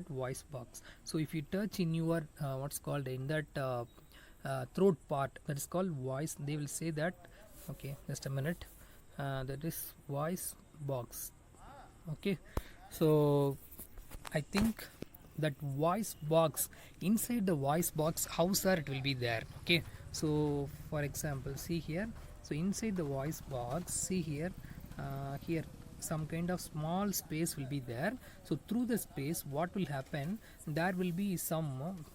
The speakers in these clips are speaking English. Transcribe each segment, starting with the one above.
voice box. So if you touch in your what's called in that throat part, that is called voice, they will say that, okay, just a minute, that is voice box. Okay, so I think that voice box, inside the voice box, how sir it will be there. Okay, so for example, see here, so inside the voice box, see here, here some kind of small space will be there. So through the space, what will happen, there will be some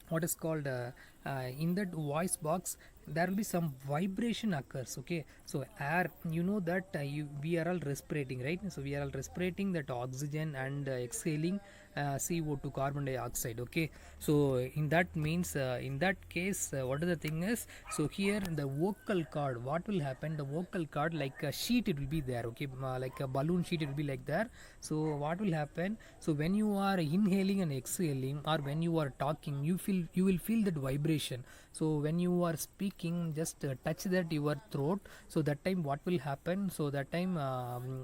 what is called in that voice box, there will be some vibration occurs. Okay, so air, you know that we are all respirating, right? So we are all respirating that oxygen and exhaling CO2, carbon dioxide. Okay, so in that means in that case, what is the thing is, so here the vocal cord, what will happen, the vocal cord like a sheet, it will be there. Okay, like a balloon sheet, it will be like there. So what will happen, so when you are inhaling and exhaling, or when you are talking, you will feel that vibration. So when you are speaking, just touch that your throat, so that time what will happen, so that time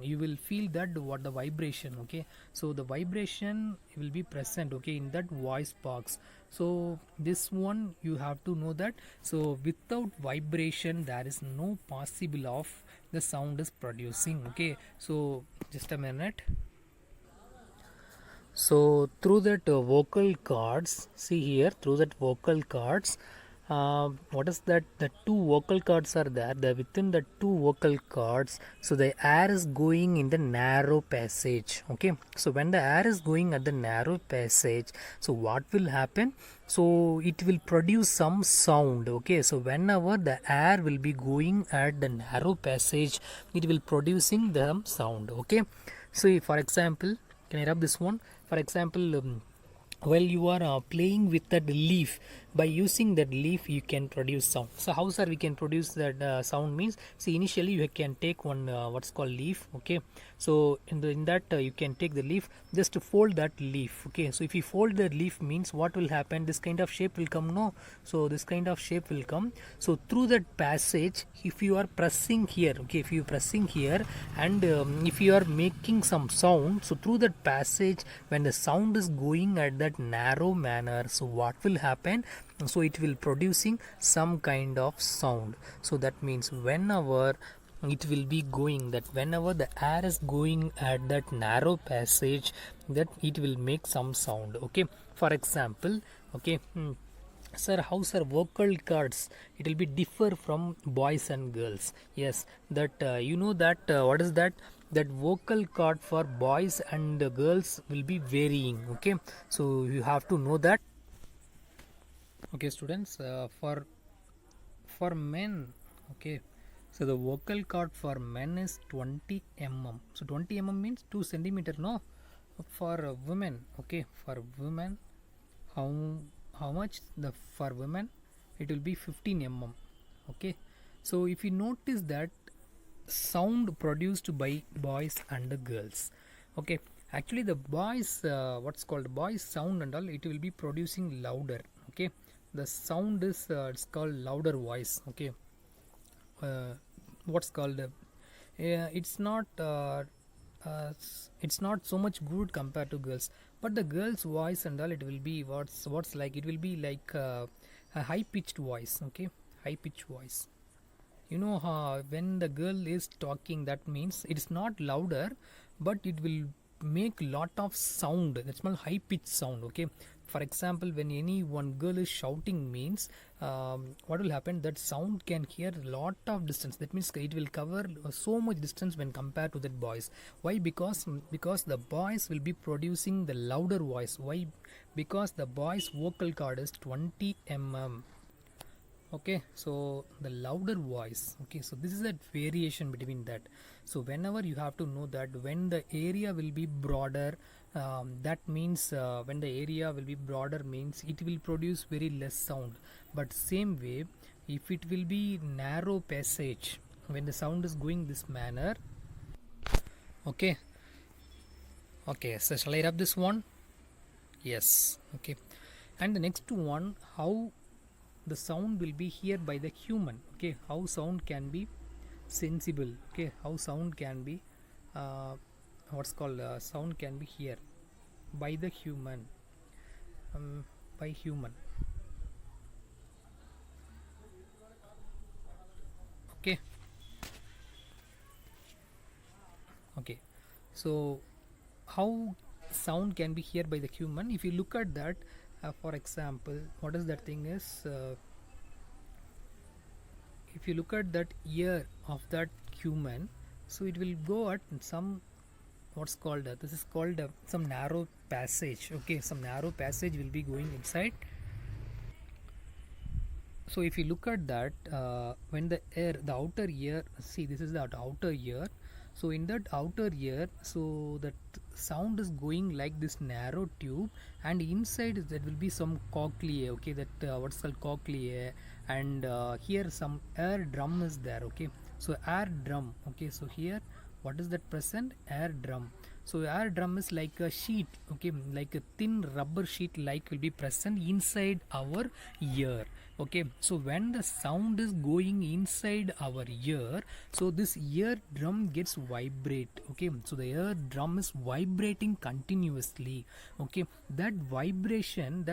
you will feel that what the vibration. Okay, so the vibration will be present, okay, in that voice box. So this one you have to know that, so without vibration there is no possible of the sound is producing. Okay, so just a minute. So through that vocal cords, see here, through that vocal cords, what is that, the two vocal cords are there, the within the two vocal cords, so the air is going in the narrow passage. Okay, so when the air is going at the narrow passage, so what will happen, so it will produce some sound. Okay, so whenever the air will be going at the narrow passage, it will producing the sound. Okay, so for example, can I rub this one? For example, while you are playing with that leaf, by using that leaf you can produce sound. So how sir we can produce that sound means, see, initially you can take one what's called leaf. Okay, so in that you can take the leaf, just to fold that leaf. Okay, so if you fold the leaf means what will happen, this kind of shape will come, no? So this kind of shape will come. So through that passage, if you are pressing here, okay, if you are pressing here, and if you are making some sound, so through that passage, when the sound is going at that narrow manner, so what will happen, so it will producing some kind of sound. So that means whenever it will be going, that whenever the air is going at that narrow passage, that it will make some sound. Okay, for example, okay, sir, how sir vocal cords it will be differ from boys and girls? Yes, that you know that what is that, that vocal cord for boys and girls will be varying. Okay, so you have to know that. Okay, students, for men, okay, so the vocal cord for men is 20 mm. So 20 mm means 2 centimeter, no? For women, okay, for women, how how much, the for women it will be 15 mm. Okay, so if you notice that sound produced by boys and the girls, okay, actually the boys what's called boys sound and all, it will be producing louder. Okay, the sound is it's called louder voice. Okay, uh, what's called uh, it's not so much good compared to girls, but the girls voice and all, it will be what's like, it will be like a high pitched voice. Okay, high pitched voice, you know, when the girl is talking, that means it's not louder, but it will make lot of sound, that's called high pitched sound. Okay, for example, when any one girl is shouting means what will happen, that sound can hear lot of distance, that means it will cover so much distance when compared to that boys. Why? Because the boys will be producing the louder voice. Why? Because the boys vocal cord is 20 mm. Okay, so the louder voice. Okay, so this is a variation between that. So whenever you have to know that when the area will be broader, that means when the area will be broader means it will produce very less sound. But same way, if it will be narrow passage, when the sound is going this manner. Okay, okay, so shall I rub this one? Yes. Okay, and the next one, how the sound will be heard by the human. Okay, how sound can be sensible. Okay, how sound can be what's called sound can be here. by the human, by human. Okay. Okay, so how sound can be heard by the human? If you look at that, for example, what is that thing is, if you look at that ear of that human, so it will go at some, what's called, this is called some narrow passage. Okay, some narrow passage will be going inside. So if you look at that, when the air, the outer ear, see, this is the outer ear. So in that outer ear, so that sound is going like this narrow tube, and inside there will be some cochlea. Okay, that what's called cochlea, and here some air drum is there. Okay, so air drum. Okay, so here what is that present? Air drum. So air drum is like a sheet. Okay, like a thin rubber sheet like will be present inside our ear. Okay, so when the sound is going inside our ear, so this ear drum gets vibrate. Okay, so the ear drum is vibrating continuously. Okay, that vibration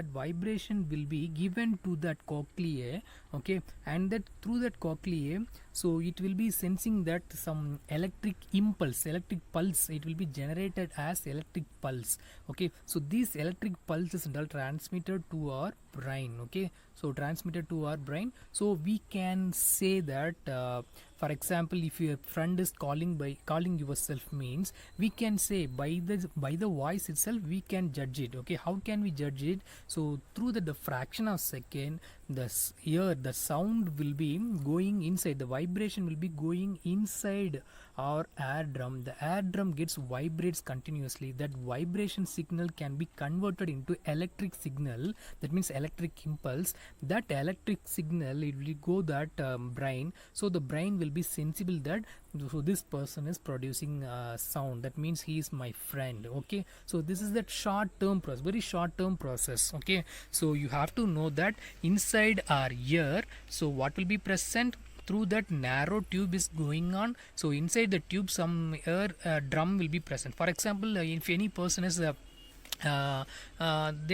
will be given to that cochlea. Okay, and that through that cochlea, so it will be sensing that some electric impulse, electric pulse, it will be generated as electric pulse. Okay, so these electric pulses are transmitted to our brain. Okay, so transmitted to our brain, so we can say that, for example, if your friend is calling yourself, means we can say by the voice itself we can judge it. Okay, how can we judge it? So through the fraction of second, the sound will be going inside, the vibration will be going inside our air drum. The air drum gets vibrates continuously. That vibration signal can be converted into electric signal, that means electric impulse. That electric signal, it will go that brain, so the brain will be sensible that, so this person is producing sound, that means he is my friend. Okay, so this is that short term process, very short term process. Okay, so you have to know that inside our ear, so what will be present? Through that narrow tube is going on, so inside the tube some air drum will be present. For example, if any person is they're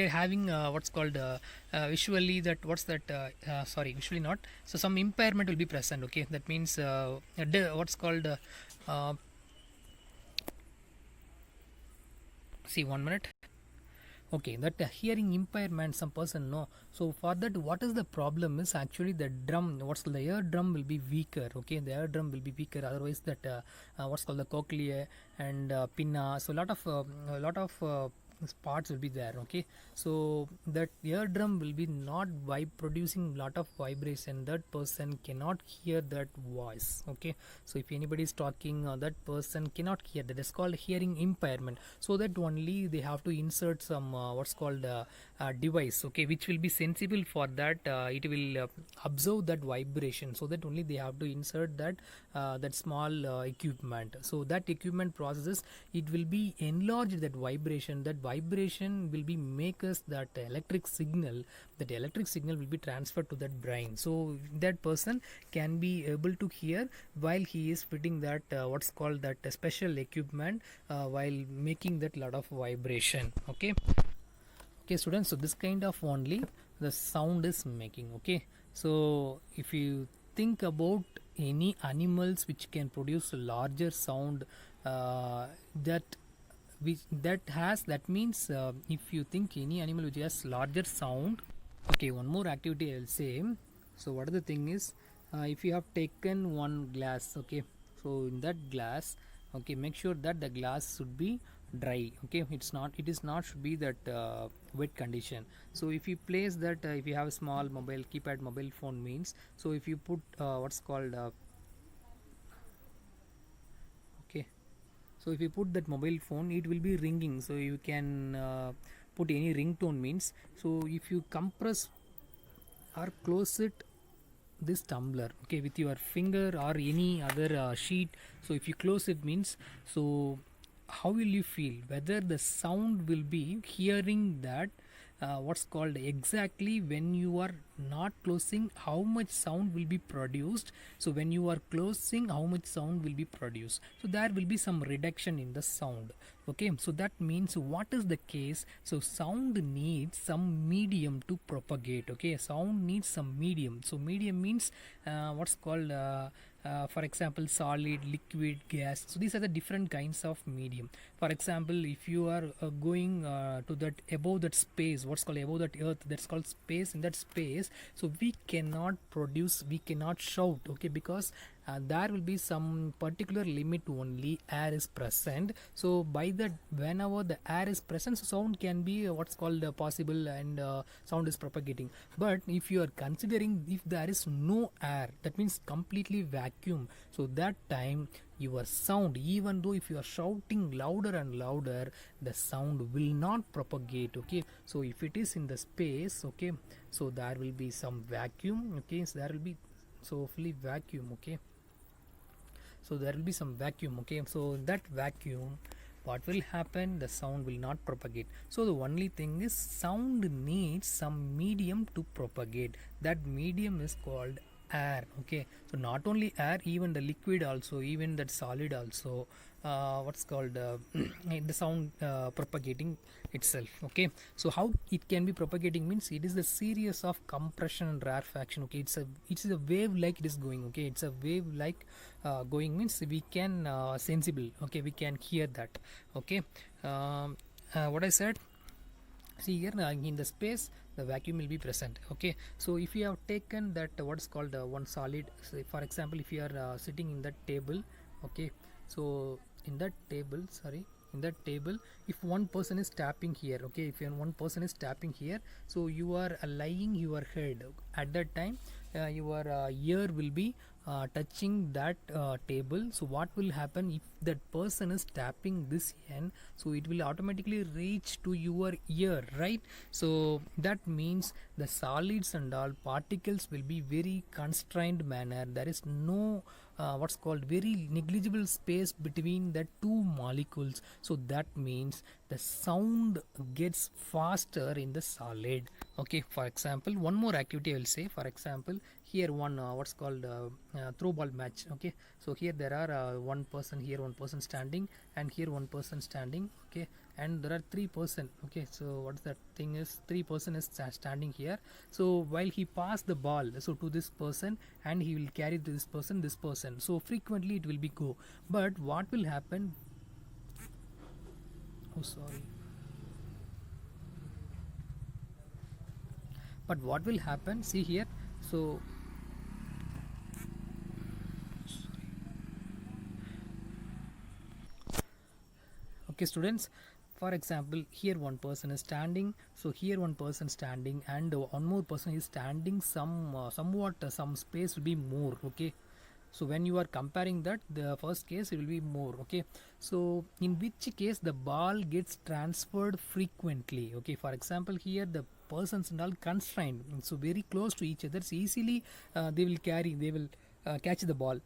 having what's called visually, that what's that, sorry, visually not, so some impairment will be present. Okay, that means what's called uh, see, 1 minute. Okay, that hearing impairment some person know. So for that, what is the problem is actually the drum, what's the ear drum will be weaker. Okay, the ear drum will be weaker, otherwise that what's called the cochlea and pinna, so a lot of parts will be there. Okay, so that eardrum will be not by producing lot of vibration, that person cannot hear that voice. Okay, so if anybody is talking, that person cannot hear, that is called hearing impairment. So that only they have to insert some what's called device. Okay, which will be sensible for that, it will observe that vibration, so that only they have to insert that that small equipment. So that equipment processes, it will be enlarge that vibration, that vibration will be make us that electric signal, that electric signal will be transferred to that brain, so that person can be able to hear while he is fitting that what's called that special equipment while making that lot of vibration. Okay, okay students, so this kind of only the sound is making. Okay, so if you think about any animals which can produce a larger sound, that which that has, that means if you think any animal which has larger sound. Okay, one more activity I'll say. So what are the thing is, if you have taken one glass, okay, so in that glass, okay, make sure that the glass should be dry. Okay, it is not should be that wet condition. So if you place that, if you have a small mobile keypad mobile phone, means, so if you put what's called okay, so if you put that mobile phone, it will be ringing, so you can put any ringtone, means, so if you compress or close it, this tumbler, okay, with your finger or any other sheet, so if you close it, means, so how will you feel, whether the sound will be hearing that what's called exactly when you are not closing, how much sound will be produced. So when you are closing, how much sound will be produced, so there will be some reduction in the sound. Okay, so that means what is the case? So sound needs some medium to propagate. Okay, sound needs some medium. So medium means what's called for example, solid, liquid, gas. So these are the different kinds of medium. For example, if you are going to that above that space, what's called above that earth, that's called space. In that space, so we cannot produce, we cannot shout. Okay, because there will be some particular limit only air is present. So by that, whenever the air is present, so sound can be what's called possible, and sound is propagating. But if you are considering if there is no air, that means completely vacuum, so that time your sound, even though if you are shouting louder and louder, the sound will not propagate. Okay, so if it is in the space, okay, so there will be some vacuum. Okay, so there will be so fully vacuum. Okay, so there will be some vacuum. Okay, so in that vacuum, what will happen? The sound will not propagate. So the only thing is sound needs some medium to propagate. That medium is called air. Okay, so not only air, even the liquid also, even that solid also, what's called the sound propagating itself. Okay, so how it can be propagating means it is the series of compression and rarefaction. Okay, it's a wave like it is going. Okay, it's a wave like going means we can sensible. Okay, we can hear that. Okay, what I said, see here in the space the vacuum will be present. Okay, so if you have taken that what's called one solid, say for example, if you are sitting in that table. Okay, so in that table, sorry, in that table, if one person is tapping here, okay, if one person is tapping here, so you are lying your head at that time, your ear will be touching that table. So what will happen if that person is tapping this end, so it will automatically reach to your ear, right? So that means the solids and all particles will be very constrained manner. There is no what's called very negligible space between the two molecules. So that means the sound gets faster in the solid. Okay, for example, one more activity I will say. For example, here one what's called throw ball match. Okay, so here there are one person here, one person standing, and here one person standing. Okay, and there are 3 person. Okay, so what's that thing is 3 person is standing here. So while he pass the ball so to this person, and he will carry this person, so frequently it will be go. But what will happen, oh sorry, but what will happen, see here, so okay students, for example, here one person is standing, so here one person standing, and one more person is standing some somewhat some space will be more. Okay, so when you are comparing that, the first case it will be more. Okay, so in which case the ball gets transferred frequently. Okay, for example, here the persons and all constrained, so very close to each other, so easily they will carry, they will catch the ball.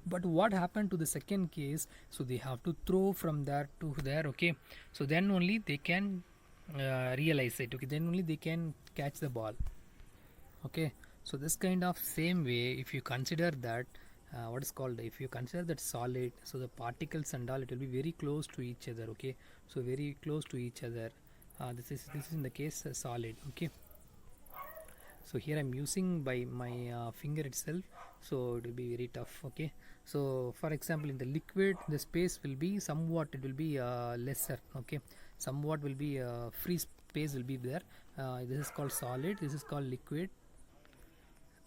But what happened to the second case, so they have to throw from there to there. Okay, so then only they can realize it. Okay, then only they can catch the ball. Okay, so this kind of same way, if you consider that what is called, if you consider that solid, so the particles and all, it will be very close to each other. Okay, so very close to each other. This is in the case solid. Okay, so here I'm using by my finger itself, so it will be very tough. Okay, so for example, in the liquid the space will be somewhat, it will be lesser. Okay, somewhat will be free space will be there. This is called solid, this is called liquid.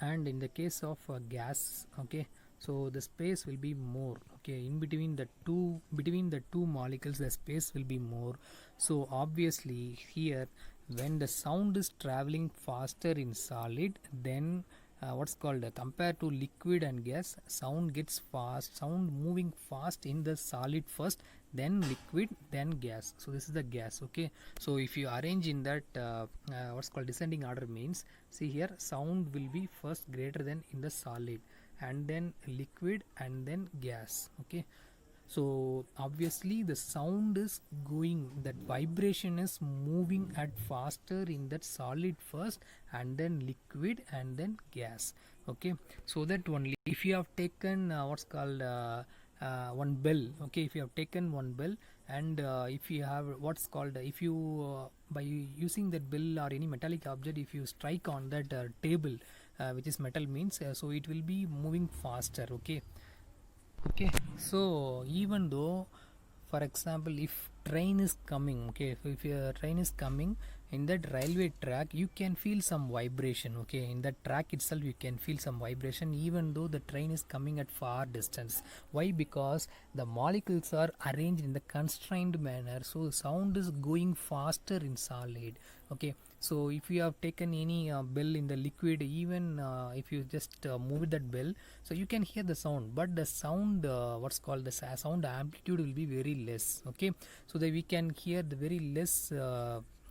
And in the case of gas, okay, so the space will be more. Okay, in between the two molecules the space will be more. So obviously here, when the sound is traveling faster in solid, then what's called compared to liquid and gas, sound gets fast, sound moving fast in the solid first, then liquid, then gas. So this is the gas. Okay, so if you arrange in that what's called descending order means, see here sound will be first greater than in the solid, and then liquid, and then gas. Okay, So obviously the sound is going, that vibration is moving at faster in that solid first, and then liquid, and then gas. Okay, so that only if you have taken what's called one bell. Okay, if you have taken one bell, and if you have what's called, if you by using that bell or any metallic object, if you strike on that table, which is metal means, so it will be moving faster. Okay. Okay, so even though, for example, if train is coming, okay, if your train is coming in that railway track, you can feel some vibration. Okay, in that track itself you can feel some vibration even though the train is coming at far distance. Why? Because the molecules are arranged in the constrained manner, so sound is going faster in solid. Okay, so if you have taken any bell in the liquid, even if you just move that bell, so you can hear the sound, but the sound what's called the sound amplitude will be very less. Okay, so that we can hear the very less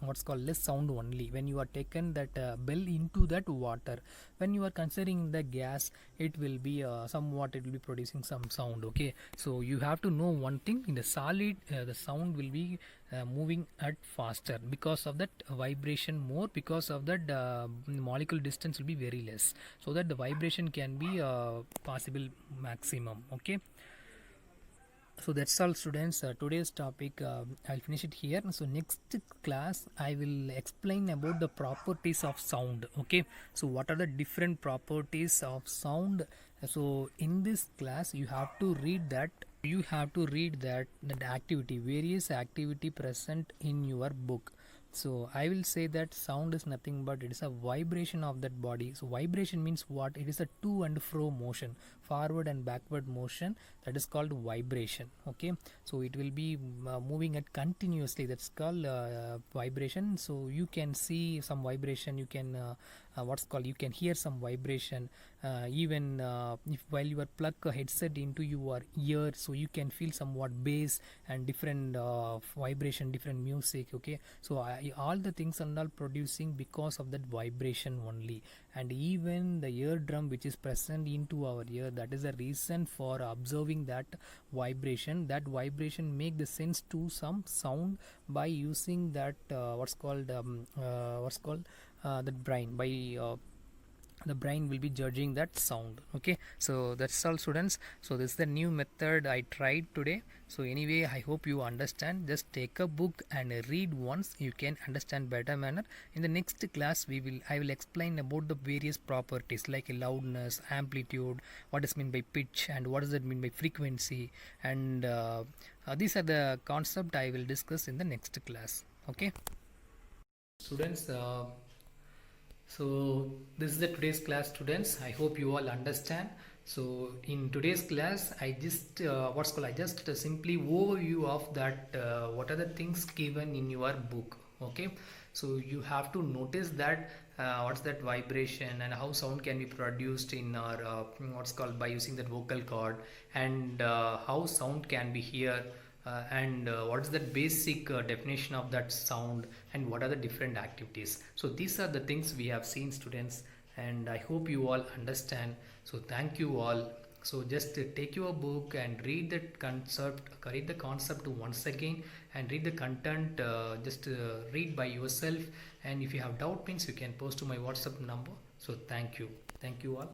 what's called less sound only when you are taken that bell into that water. When you are considering the gas, it will be somewhat, it will be producing some sound. Okay, so you have to know one thing: in the solid the sound will be moving at faster because of that vibration more, because of that molecule distance will be very less, so that the vibration can be possible maximum. Okay, so that's all students, today's topic I'll finish it here. So next class I will explain about the properties of sound. Okay, so what are the different properties of sound? So in this class you have to read that, that activity, various activity present in your book. So I will say that sound is nothing but it is a vibration of that body. So vibration means what? It is a to and fro motion, forward and backward motion, that is called vibration. Okay, so it will be moving at continuously, that's called vibration. So you can see some vibration, you can what's called, you can hear some vibration, even if while you are plug a headset into your ear, so you can feel somewhat bass and different vibration, different music. Okay, so all the things are all producing because of that vibration only. And even the eardrum which is present into our ear, that is the reason for observing that vibration. That vibration make the sense to some sound by using that that brain, by the brain will be judging that sound. Okay, so that's all students. So this is the new method I tried today. So anyway, I hope you understand. Just take a book and read once, you can understand better manner. In the next class I will explain about the various properties like loudness, amplitude, what is meant by pitch, and what does it mean by frequency, and these are the concept I will discuss in the next class. Okay, students, so this is the today's class students. I hope you all understand. So in today's class I just I just simply overview of that what are the things given in your book. Okay, so you have to notice that what's that vibration and how sound can be produced in our by using that vocal cord, and how sound can be here, and what is the basic definition of that sound, and what are the different activities. So these are the things we have seen students, and I hope you all understand. So thank you all. So just take your book and read the concept once again, and read the content, just read by yourself, and if you have doubt means you can post to my WhatsApp number. So thank you all.